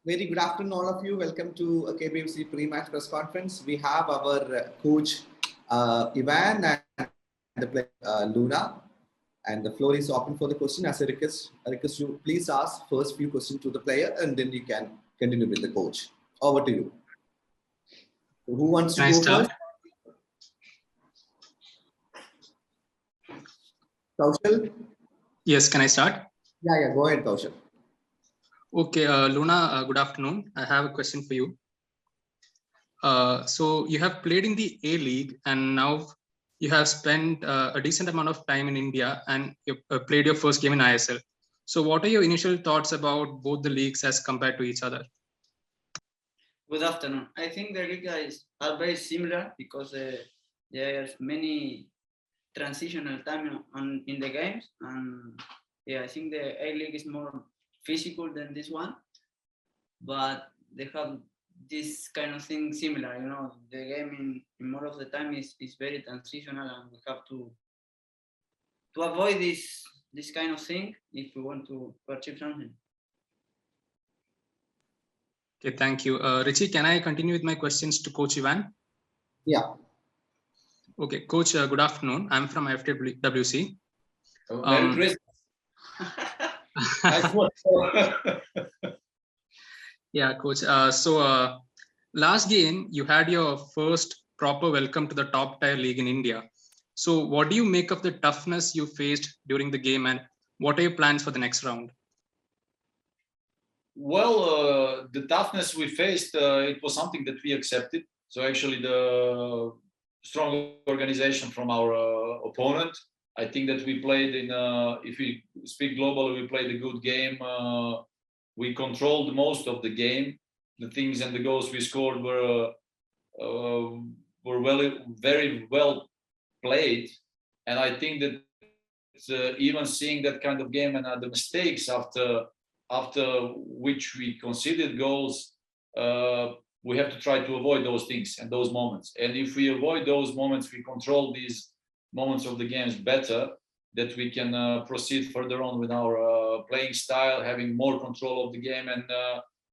Very good afternoon, all of you. Welcome to a KBFC pre-match press conference. We have our coach Ivan and the player Luna, and the floor is open for the question. As a request you please ask first few questions to the player, and then you can continue with the coach. Over to you. So who wants to go first? Kaushal? Yes, can I start? Yeah, go ahead, Kaushal. Okay, Luna, good afternoon. I have a question for you. So you have played in the A League and now you have spent a decent amount of time in India and you played your first game in ISL. So what are your initial thoughts about both the leagues as compared to each other? Good afternoon. I think the leagues are very similar because there's many transitional time in the games, and I think the A League is more physical than this one, but they have this kind of thing similar. The game in more of the time is very transitional, and we have to avoid this kind of thing if we want to achieve something. Okay, thank you. Richie, can I continue with my questions to Coach Ivan? Yeah. Okay, Coach, good afternoon. I'm from FWC. Merry Christmas. Yeah, Coach. Last game, you had your first proper welcome to the top tier league in India. So what do you make of the toughness you faced during the game, and what are your plans for the next round? Well, the toughness we faced, it was something that we accepted. So actually the strong organization from our opponent, I think that we played in, if we speak globally, we played a good game. We controlled most of the game. The things and the goals we scored were very well played. And I think that even seeing that kind of game and the mistakes after which we conceded goals, we have to try to avoid those things and those moments. And if we avoid those moments, we control these moments of the games better, that we can proceed further on with our playing style, having more control of the game and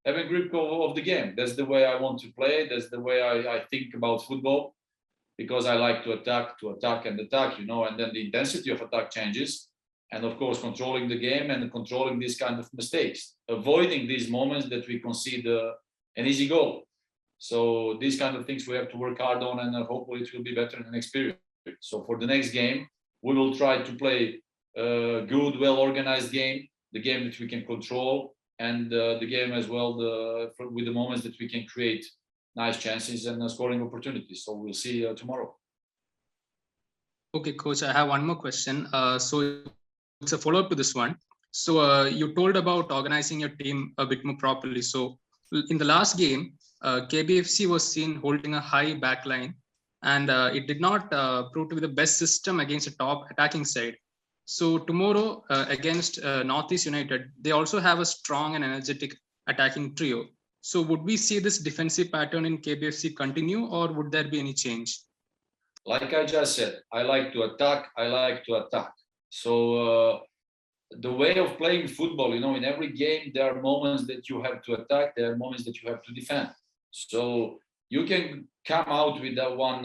having grip of the game. That's the way I want to play. That's the way I think about football, because I like to attack and attack, and then the intensity of attack changes. And of course, controlling the game and controlling these kind of mistakes, avoiding these moments that we concede an easy goal. So these kind of things we have to work hard on, and hopefully it will be better in the next period. So for the next game, we will try to play a good, well-organized game, the game that we can control, and the game as well with the moments that we can create nice chances and scoring opportunities. So we'll see tomorrow. Okay, Coach, I have one more question. So it's a follow-up to this one. So you told about organizing your team a bit more properly. So in the last game, KBFC was seen holding a high back line, and it did not prove to be the best system against a top attacking side. So tomorrow against Northeast United, they also have a strong and energetic attacking trio. So would we see this defensive pattern in KBFC continue, or would there be any change? Like I just said, I like to attack. So the way of playing football, in every game, there are moments that you have to attack. There are moments that you have to defend. So you can come out with that one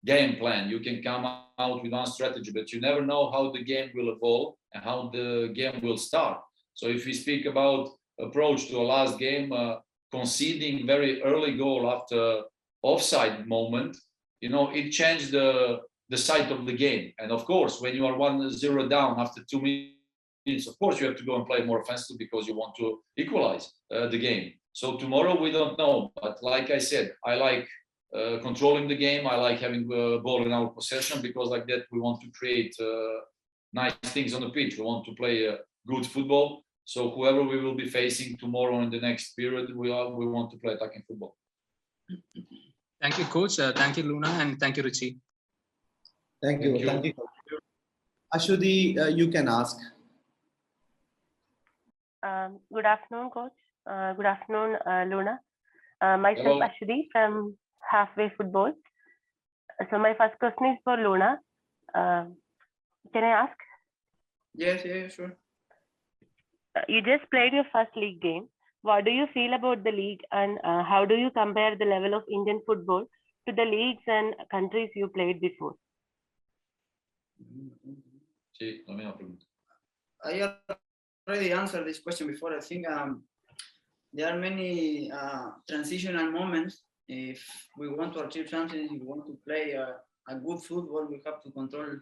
game plan. You can come out with one strategy, but you never know how the game will evolve and how the game will start. So if we speak about approach to a last game, conceding very early goal after offside moment, it changed the side of the game. And of course, when you are 1-0 down after 2 minutes, of course you have to go and play more offensive because you want to equalize the game. So tomorrow we don't know, but like I said, I like controlling the game. I like having the ball in our possession, because like that we want to create nice things on the pitch. We want to play good football. So whoever we will be facing tomorrow in the next period, we want to play attacking football. Thank you, Coach. Thank you, Luna, and thank you, Richie. Thank you. Ashwati, you can ask. Good afternoon, Coach. Good afternoon, Luna. Myself, Ashwati from Halfway Football. So my first question is for Luna. Can I ask? Yes, sure. You just played your first league game. what do you feel about the league, and how do you compare the level of Indian football to the leagues and countries you played before? Sí, la misma pregunta. I already answered this question before. I think there are many transitional moments. If we want to achieve something, if we want to play a good football, we have to control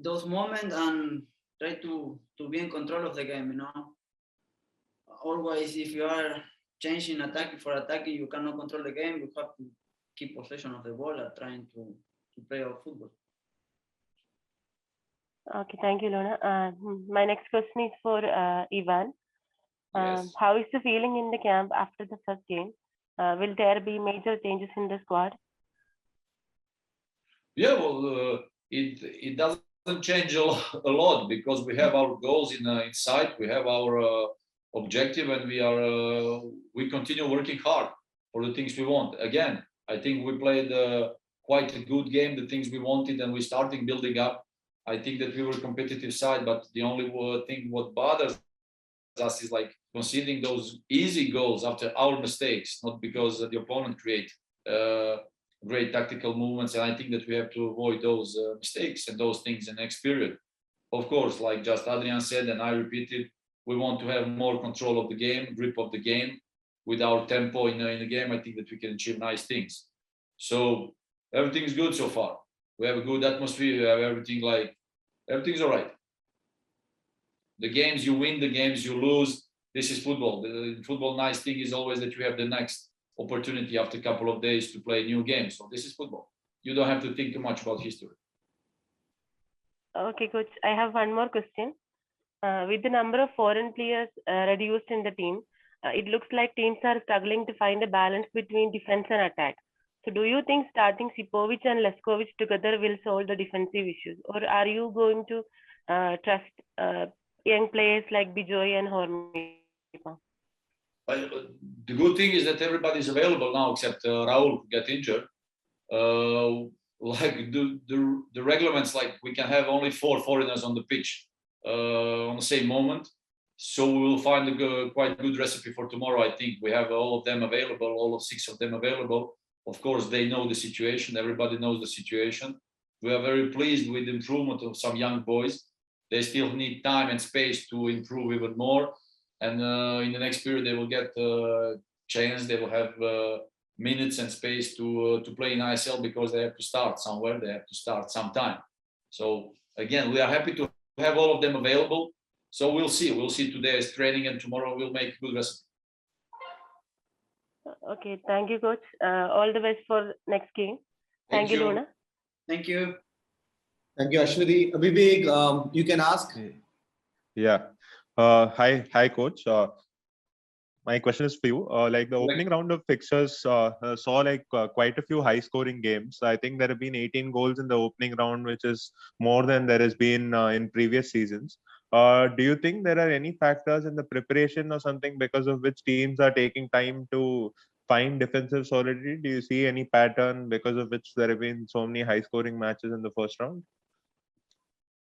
those moments and try to be in control of the game. You know, always if you are changing attacking for attacking, you cannot control the game. You have to keep possession of the ball and trying to play our football. Okay, thank you, Luna. My next question is for Ivan. Yes. How is the feeling in the camp after the first game? Will there be major changes in the squad? Yeah, well, it doesn't change a lot because we have our goals in sight. We have our objective, and we continue working hard for the things we want. Again, I think we played quite a good game, the things we wanted, and we starting building up. I think that we were competitive side, but the only thing what bothers us is like conceding those easy goals after our mistakes, not because the opponent create great tactical movements. And I think that we have to avoid those mistakes and those things in the next period. Of course, like just Adrian said, and I repeated, we want to have more control of the game, grip of the game. With our tempo in the game, I think that we can achieve nice things. So everything's good so far. We have a good atmosphere. We have everything's all right. The games you win, the games you lose. This is football. The football nice thing is always that you have the next opportunity after a couple of days to play a new game. So this is football. You don't have to think too much about history. Okay, coach. I have one more question. With the number of foreign players reduced in the team, it looks like teams are struggling to find a balance between defense and attack. So do you think starting Sipovic and Leskovic together will solve the defensive issues? Or are you going to trust young players like Bijoy and Hormipa? The good thing is that everybody is available now except Raul, who got injured. Like the regulations, like we can have only 4 foreigners on the pitch on the same moment. So we will find a quite good recipe for tomorrow. I think we have all of them available, all of 6 of them available. Of course, they know the situation. Everybody knows the situation. We are very pleased with the improvement of some young boys. They still need time and space to improve even more. And in the next period, they will get a chance. They will have minutes and space to play in ISL because they have to start somewhere. They have to start sometime. So again, we are happy to have all of them available. So we'll see. We'll see today's training, and tomorrow we'll make a good recipe. Okay, thank you, coach. All the best for next game. Thank you, Luna. Thank you. Thank you, Ashwini. Vivek, you can ask. Yeah. Hi, coach. My question is for you. Like the opening round of fixtures saw quite a few high-scoring games. I think there have been 18 goals in the opening round, which is more than there has been in previous seasons. Do you think there are any factors in the preparation or something because of which teams are taking time to find defensive solidity? Do you see any pattern because of which there have been so many high-scoring matches in the first round?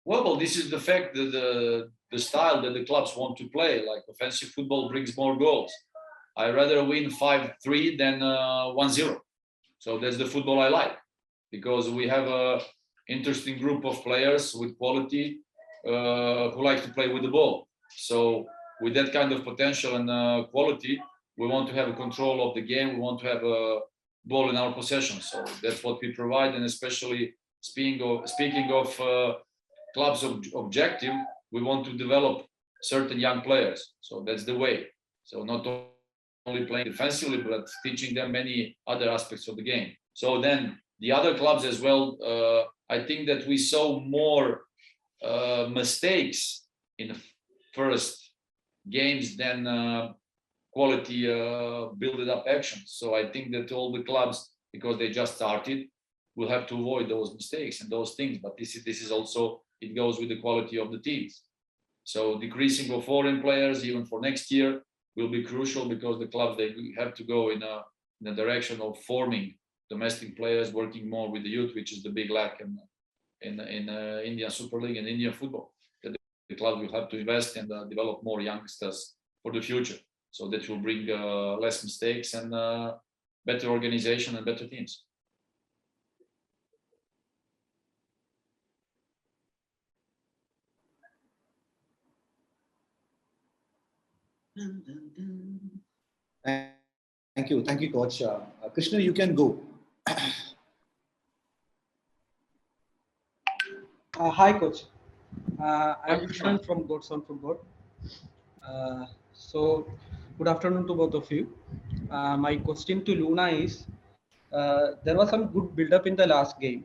Well, this is the fact that the style that the clubs want to play. Like offensive football brings more goals. I rather win 5-3 than 1-0. So that's the football I like, because we have a interesting group of players with quality who like to play with the ball. So with that kind of potential and quality, we want to have a control of the game. We want to have a ball in our possession. So that's what we provide. And especially speaking of club's objective, we want to develop certain young players. So that's the way. So not only playing defensively, but teaching them many other aspects of the game. So then the other clubs as well, I think that we saw more mistakes in the first games than quality build up actions. So I think that all the clubs, because they just started, will have to avoid those mistakes and those things. But this is also, it goes with the quality of the teams. So decreasing of foreign players, even for next year, will be crucial, because the clubs, they have to go in a direction of forming domestic players, working more with the youth, which is the big lack in Indian Super League and Indian football. The club will have to invest and develop more youngsters for the future. So that will bring less mistakes and better organization and better teams. Thank you, coach. Krishna, you can go. Hi, coach. I'm Hi, Krishnan from Goats on Football. So, good afternoon to both of you. My question to Luna is: there was some good build-up in the last game,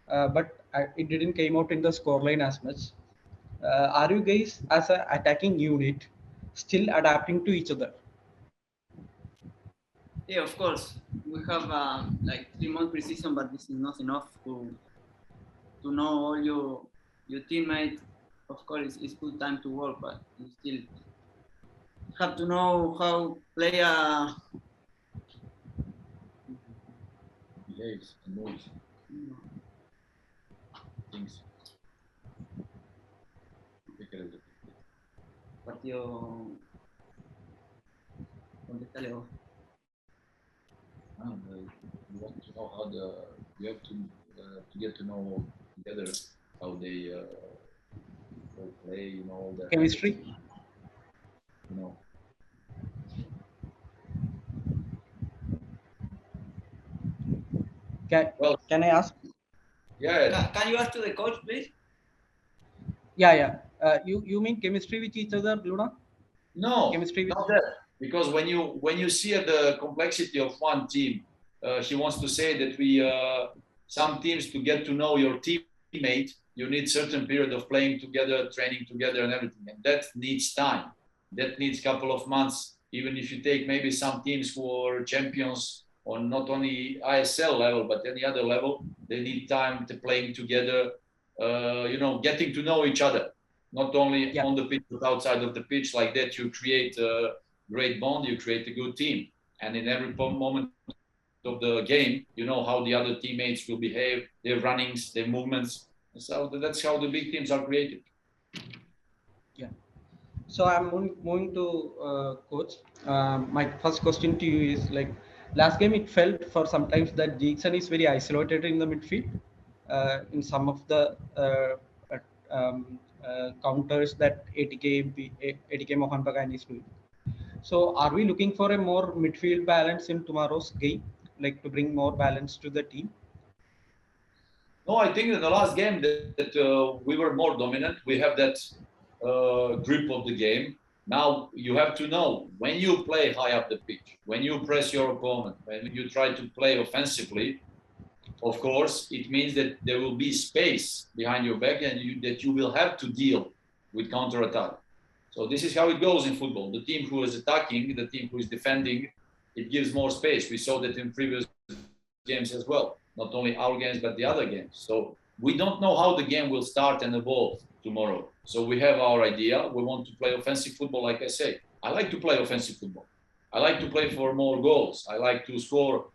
but it didn't came out in the scoreline as much. Are you guys, as an attacking unit, still adapting to each other? Yeah, of course. We have like 3 month preseason, but this is not enough to know all your teammates. Of course, it's good time to work, but you still have to know how play behaves and moves things. partido. Contéstale vos. You want to know how you have to get to know together how they all play, you know, all their Chemistry? habits, you know. Can I ask? Yeah. Can you ask to the coach, please? Yeah. You mean chemistry with each other, Luna? No, Chemistry with not that. Because when you see the complexity of one team, he wants to say that we some teams, to get to know your teammate, you need certain period of playing together, training together, and everything, and that needs time. That needs a couple of months. Even if you take maybe some teams who are champions on not only ISL level but any other level, they need time to playing together. You know, getting to know each other. Not only on the pitch but outside of the pitch. Like that, you create a great bond, you create a good team, and in every moment of the game, you know how the other teammates will behave, their runnings, their movements. So that's how the big teams are created. Yeah. So I'm moving to coach. My first question to you is, like, last game it felt for sometimes that Jackson is very isolated in the midfield. In some of the counters that ATK Mohan Bagan is doing. So are we looking for a more midfield balance in tomorrow's game, like to bring more balance to the team? No, I think in the last game that we were more dominant. We have that grip of the game. Now you have to know when you play high up the pitch, when you press your opponent, when you try to play offensively. Of course, it means that there will be space behind your back, and that you will have to deal with counter attack. So this is how it goes in football. The team who is attacking, the team who is defending, it gives more space. We saw that in previous games as well. Not only our games, but the other games. So we don't know how the game will start and evolve tomorrow. So we have our idea. We want to play offensive football, like I say. I like to play offensive football. I like to play for more goals. I like to score.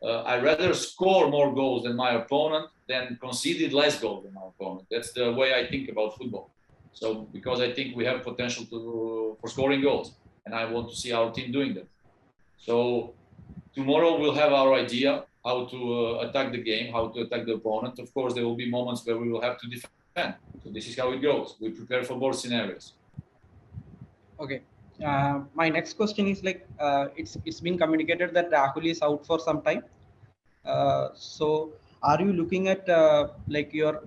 I rather score more goals than my opponent than conceded less goals than my opponent. That's the way I think about football. So because I think we have potential for scoring goals, and I want to see our team doing that. So tomorrow we'll have our idea how to attack the game, how to attack the opponent. Of course, there will be moments where we will have to defend. So this is how it goes. We prepare for both scenarios. Okay. My next question is, like, it's been communicated that Rahul is out for some time. So are you looking at like your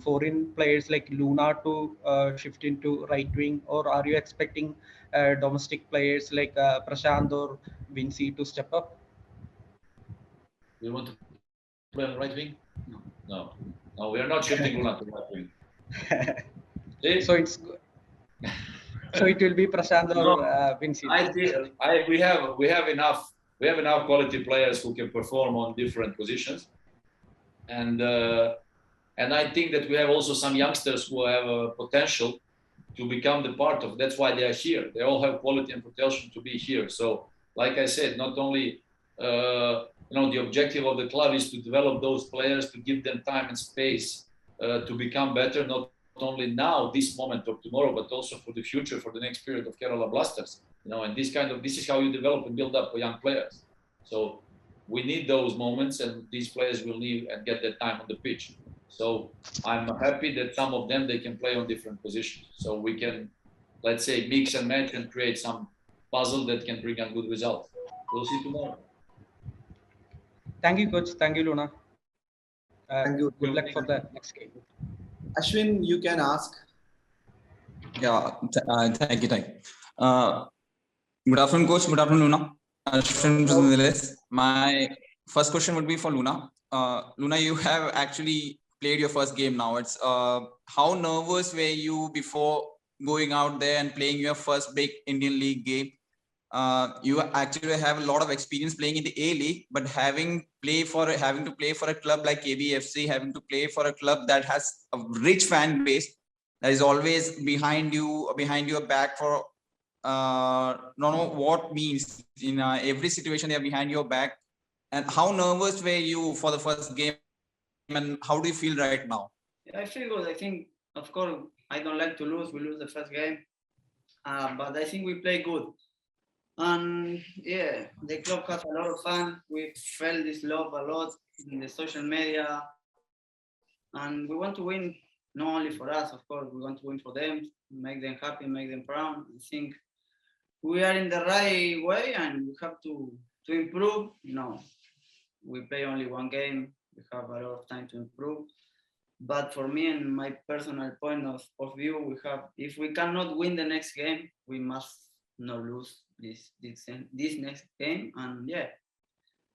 foreign players like Luna to shift into right wing, or are you expecting domestic players like Prashant or Vinci to step up? You want to play on the right wing? No, we are not shifting Luna to right wing. So it's so it will be Prashant or Vinci. We have enough quality players who can perform on different positions, and I think that we have also some youngsters who have potential to become the part of. That's why they are here. They all have quality and potential to be here. So, like I said, not only the objective of the club is to develop those players, to give them time and space to become better, not only now, this moment of tomorrow, but also for the future, for the next period of Kerala Blasters. And this is how you develop and build up young players. So we need those moments, and these players will need and get that time on the pitch. So I'm happy that some of them, they can play on different positions. So we can, let's say, mix and match and create some puzzle that can bring a good result. We'll see tomorrow. Thank you, coach. Thank you, Luna. Thank you. Good luck for the next game. Ashwin, you can ask. Yeah, thank you. Good afternoon, coach. Good afternoon, Luna. Ashwin, my first question would be for Luna. Luna, you have actually played your first game now. It's how nervous were you before going out there and playing your first big Indian League game? You actually have a lot of experience playing in the A League, but having to play for a club like KBFC, having to play for a club that has a rich fan base that is always behind your back for what means in every situation they are behind your back. And how nervous were you for the first game, and how do you feel right now? I feel good. I think, of course, I don't like to lose. We lose the first game, but I think we play good. And yeah, the club has a lot of fun. We felt this love a lot in the social media, and we want to win not only for us, of course. We want to win for them, make them happy, make them proud. I think we are in the right way, and we have to improve. We play only one game. We have a lot of time to improve. But for me and my personal point of view, if we cannot win the next game, we must not lose this next game. And yeah,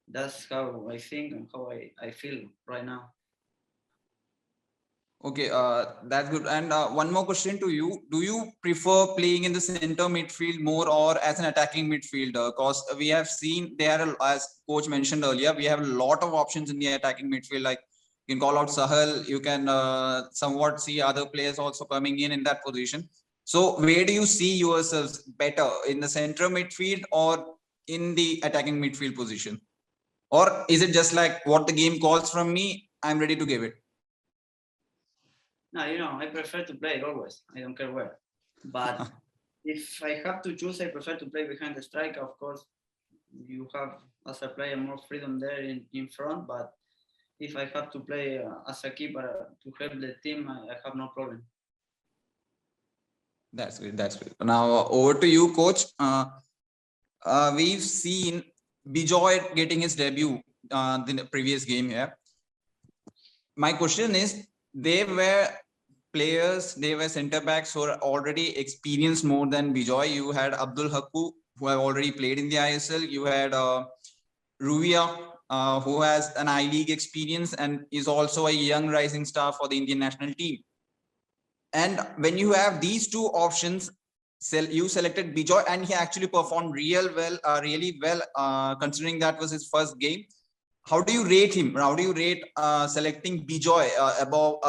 that's how I think and how I feel right now. Okay, that's good. And one more question to you. Do you prefer playing in the center midfield more or as an attacking midfielder? Because we have seen as coach mentioned earlier, we have a lot of options in the attacking midfield. Like you can call out Sahal, you can somewhat see other players also coming in that position. So where do you see yourselves better, in the center midfield or in the attacking midfield position? Or is it just like what the game calls from me, I'm ready to give it? No, I prefer to play always. I don't care where. But if I have to choose, I prefer to play behind the striker. Of course, you have, as a player, more freedom there in front. But if I have to play as a keeper to help the team, I have no problem. That's great. That's great. Now over to you, coach. We've seen Bijoy getting his debut in the previous game here. My question is, they were center backs who are already experienced more than Bijoy. You had Abdul Hakku, who have already played in the ISL. You had Ruvia, who has an I-League experience and is also a young rising star for the Indian national team. And when you have these two options, you selected Bijoy, and he actually performed really well, considering that was his first game. How do you rate him? How do you rate selecting Bijoy above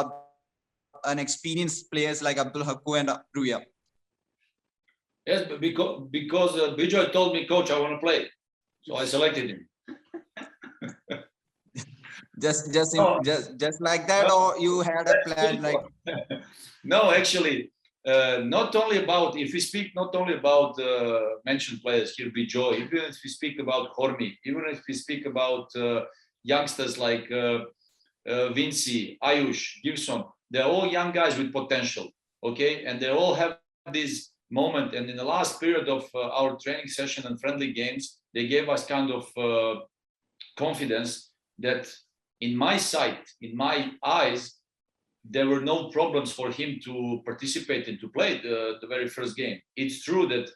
an experienced players like Abdul Hakku and Ruvia? Yes, because Bijoy told me, coach, I want to play, so I selected him. just like that, or you had a plan like? No, actually, not only about, if we speak not only about mentioned players here, Bijoy, even if we speak about Hormi, even if we speak about youngsters like Vinci, Ayush, Gibson, they're all young guys with potential, okay? And they all have this moment. And in the last period of our training session and friendly games, they gave us kind of confidence that in my sight, in my eyes, there were no problems for him to participate and to play the very first game. It's true that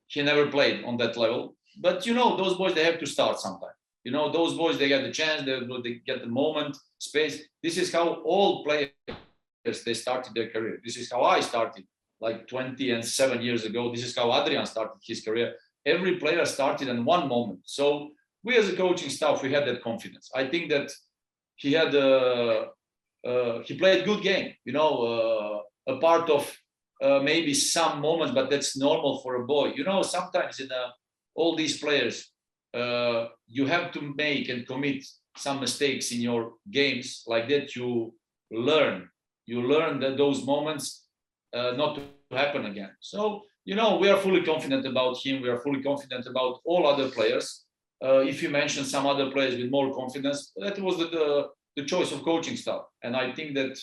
he never played on that level, but those boys, they have to start sometime. Those boys, they get the chance, they get the moment, space. This is how all players, they started their career. This is how I started like 27 years ago. This is how Adrian started his career. Every player started in one moment. So we as a coaching staff, we had that confidence. I think that he had he played good game, a part of maybe some moments, but that's normal for a boy. Sometimes in all these players, you have to make and commit some mistakes in your games. Like that, you learn that those moments not to happen again. So you know, we are fully confident about him. We are fully confident about all other players. If you mention some other players with more confidence, that was the choice of coaching staff. And I think that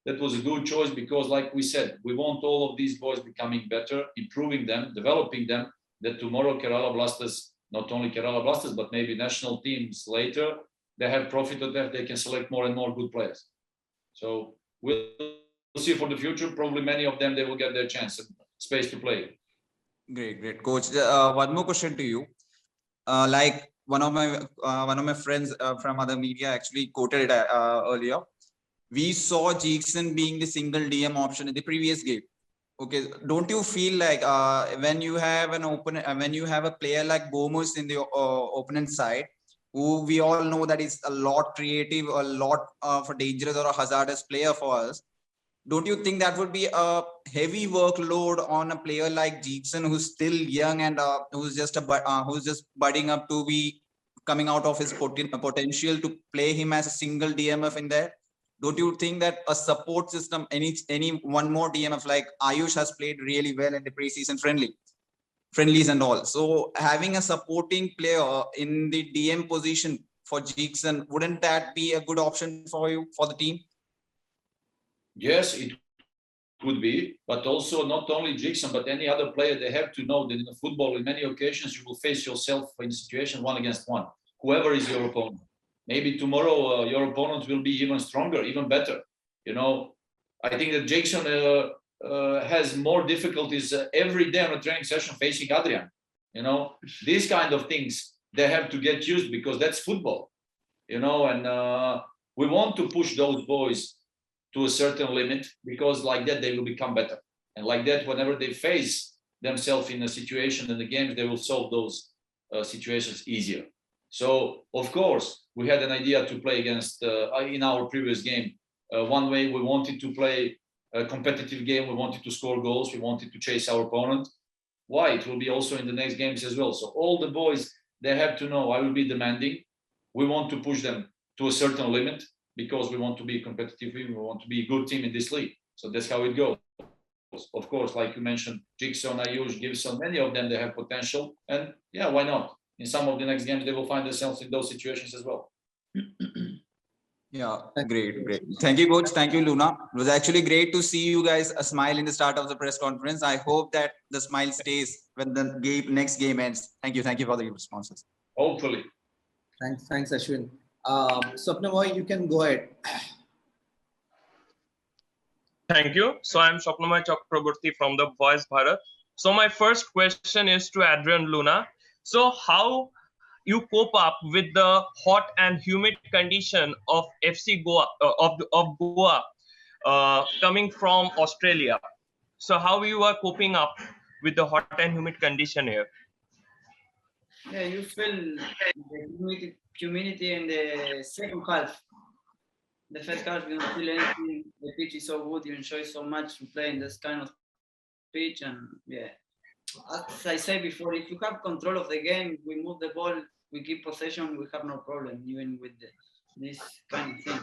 that was a good choice because, like we said, we want all of these boys becoming better, improving them, developing them, that tomorrow Kerala Blasters, not only Kerala Blasters, but maybe national teams later, they have profit of that. They can select more and more good players. So we'll see for the future. Probably many of them, they will get their chance and space to play. Great, coach. One more question to you. Like one of my friends from other media actually quoted it earlier. We saw Jackson being the single DM option in the previous game. Okay, don't you feel like when you have when you have a player like Gomez in the opponent side, who we all know that is a lot creative, a lot of a dangerous or a hazardous player for us, don't you think that would be a heavy workload on a player like Jackson, who's still young and who's just budding up to be coming out of his potential, to play him as a single DMF in there? Don't you think that a support system, any one more DMF like Ayush has played really well in the preseason friendlies and all? So having a supporting player in the DM position for Jackson, wouldn't that be a good option for you, for the team? Yes, it could be, but also not only Jackson, but any other player, they have to know that in football, in many occasions, you will face yourself in a situation 1-against-1, whoever is your opponent. Maybe tomorrow your opponent will be even stronger, even better. You know, I think that Jackson has more difficulties every day on a training session facing Adrian. You know, these kind of things, they have to get used because that's football. You know, and we want to push those boys to a certain limit because like that they will become better. And like that, whenever they face themselves in a situation in the games, they will solve those situations easier. So, of course, we had an idea to play against, in our previous game, one way we wanted to play a competitive game, we wanted to score goals, we wanted to chase our opponent. Why? It will be also in the next games as well. So all the boys, they have to know I will be demanding. We want to push them to a certain limit because we want to be a competitive team, we want to be a good team in this league. So that's how it goes. Of course, like you mentioned, Jigsaw, Ayush, Gibson, many of them, they have potential. And yeah, why not? In some of the next games, they will find themselves in those situations as well. Yeah, great. Thank you, coach. Thank you, Luna. It was actually great to see you guys smile in the start of the press conference. I hope that the smile stays when the next game ends. Thank you for the responses. Hopefully. Thanks, Ashwin. Swapnamoy, you can go ahead. Thank you. So I'm Swapnamoy Chakraborty from the Voice Bharat. So my first question is to Adrian Luna. So how you cope up with the hot and humid condition of FC Goa of Goa coming from Australia? So how you are coping up with the hot and humid condition here? Yeah, you feel the humidity in the second half. The first half, you don't feel anything. The pitch is so good. You enjoy so much to play in this kind of pitch. And yeah, as I said before, if you have control of the game, we move the ball, we keep possession, we have no problem, even with this kind of thing.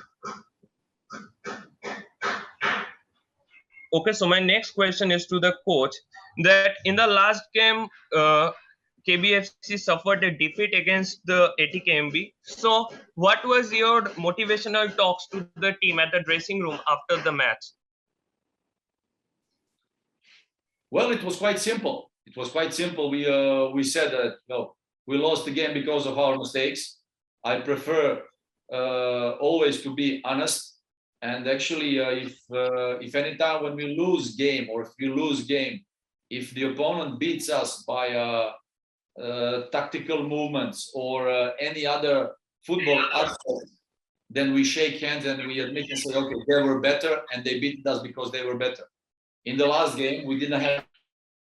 Okay, so my next question is to the coach, that in the last game, KBFC suffered a defeat against the ATKMB. So what was your motivational talks to the team at the dressing room after the match? Well, it was quite simple. We said that we lost the game because of our mistakes. I prefer always to be honest. And actually, if any time when we lose game, or if we lose game, if the opponent beats us by tactical movements or any other football aspect, then we shake hands and we admit and say, okay, they were better and they beat us because they were better. In the last game, we didn't have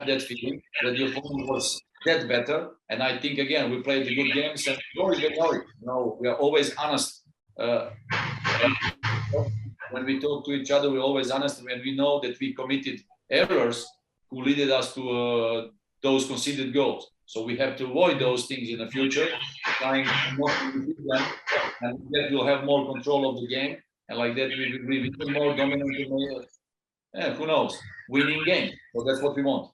that feeling that the opponent was that better. And I think, again, we played the good games and we are always honest. When we talk to each other, we're always honest when we know that we committed errors who led us to those conceded goals. So we have to avoid those things in the future, trying not to repeat them, and that we'll have more control of the game, and like that we will be even more dominant who knows, winning game. So that's what we want.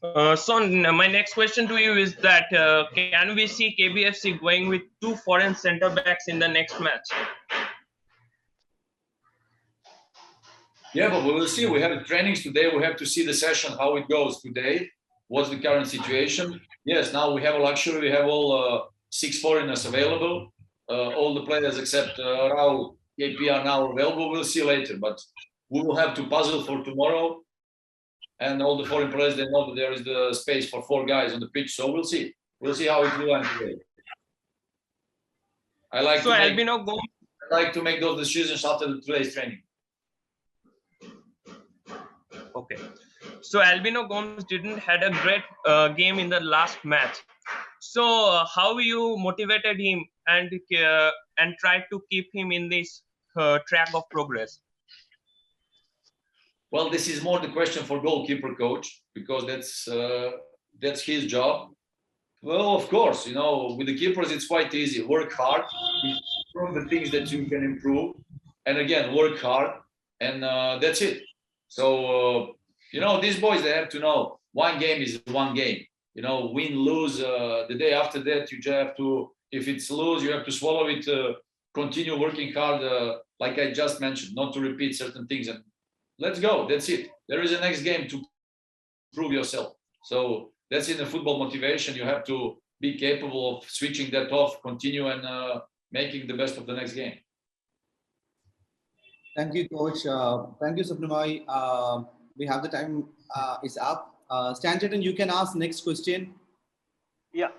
My next question to you is that can we see KBFC going with 2 foreign center backs in the next match? Yeah, but we will see. We have trainings today. We have to see the session, how it goes today. What's the current situation? Yes, now we have a luxury. We have all 6 foreigners available. All the players except Raul, KP are now available. We'll see later, but we will have to puzzle for tomorrow. And all the foreign players, they know that there is the space for 4 guys on the pitch. So we'll see. We'll see how it will end today. I like to make those decisions after today's training. Okay. So Albino Gomes didn't had a great game in the last match. So how you motivated him and tried to keep him in this track of progress? Well, this is more the question for goalkeeper coach, because that's his job. Well, of course, you know, with the keepers, it's quite easy. Work hard, improve the things that you can improve, and again, work hard, and that's it. So, you know, these boys, they have to know one game is one game. You know, win, lose, the day after that, you just have to, if it's lose, you have to swallow it, continue working hard, like I just mentioned, not to repeat certain things. And let's go, that's it. There is a next game to prove yourself. So that's in the football motivation. You have to be capable of switching that off, continue and making the best of the next game. Thank you, Coach. Thank you, Supramai. We have the time is up. Stanton, you can ask next question. Yeah.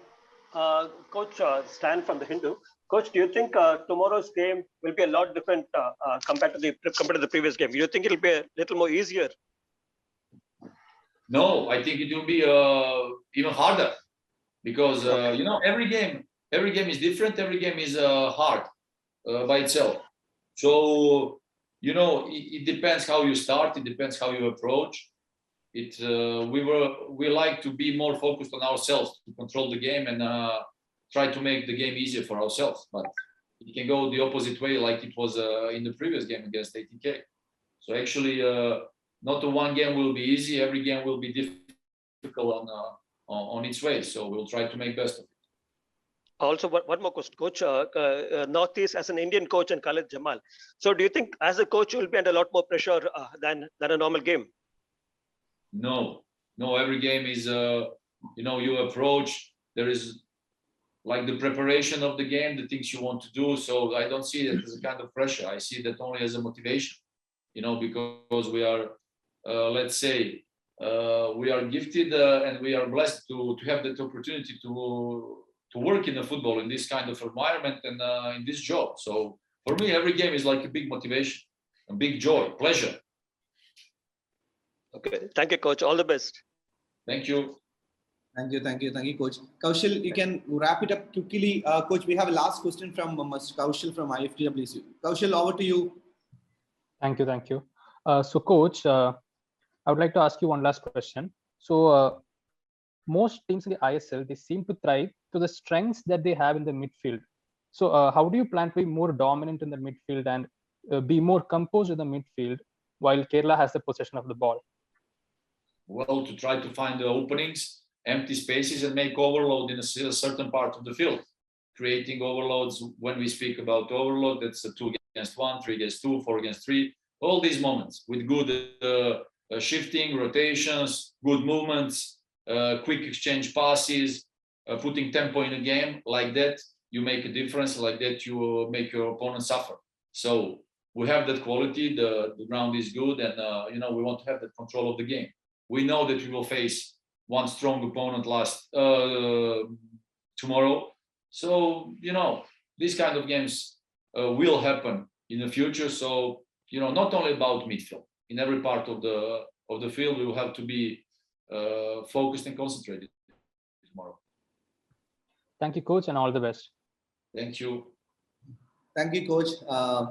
Coach Stan from the Hindu. Coach, do you think tomorrow's game will be a lot different compared to the previous game? Do you think it'll be a little more easier? No, I think it will be even harder, because you know, every game is different. Every game is hard by itself. So you know, it depends how you start. It depends how you approach. We like to be more focused on ourselves, to control the game and try to make the game easier for ourselves. But it can go the opposite way, like it was in the previous game against ATK. So actually, not the one game will be easy. Every game will be difficult on its way. So we'll try to make best of it. Also, one more question, Coach. Northeast as an Indian coach and Khalid Jamal. So do you think as a coach, you will be under a lot more pressure than a normal game? No, every game is, you know, you approach, there is like the preparation of the game, the things you want to do. So I don't see it as a kind of pressure. I see that only as a motivation, you know, because we are, let's say, we are gifted and we are blessed to have that opportunity to work in the football in this kind of environment and in this job. So for me, every game is like a big motivation, a big joy, pleasure. Okay, thank you, Coach. All the best. Thank you. Thank you, Coach. Kaushal, you can wrap it up quickly. Coach, we have a last question from Mr. Kaushal from IFTWC. Kaushal, over to you. Thank you. So, Coach, I would like to ask you one last question. So, most teams in the ISL, they seem to thrive to the strengths that they have in the midfield. So, how do you plan to be more dominant in the midfield and be more composed in the midfield while Kerala has the possession of the ball? Well, to try to find the openings, empty spaces, and make overload in a certain part of the field. Creating overloads, when we speak about overload, that's a 2 against 1, 3 against 2, 4 against 3. All these moments with good shifting, rotations, good movements, quick exchange passes, putting tempo in a game. Like that, you make a difference. Like that, you make your opponent suffer. So we have that quality. The ground is good, and you know, we want to have that control of the game. We know that we will face one strong opponent tomorrow. So, you know, these kind of games will happen in the future. So, you know, not only about midfield. In every part of the field, we will have to be focused and concentrated tomorrow. Thank you, Coach, and all the best. Thank you. Thank you, Coach.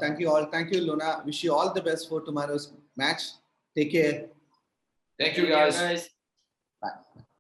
Thank you all. Thank you, Luna. Wish you all the best for tomorrow's match. Take care. Thank you, guys. Bye.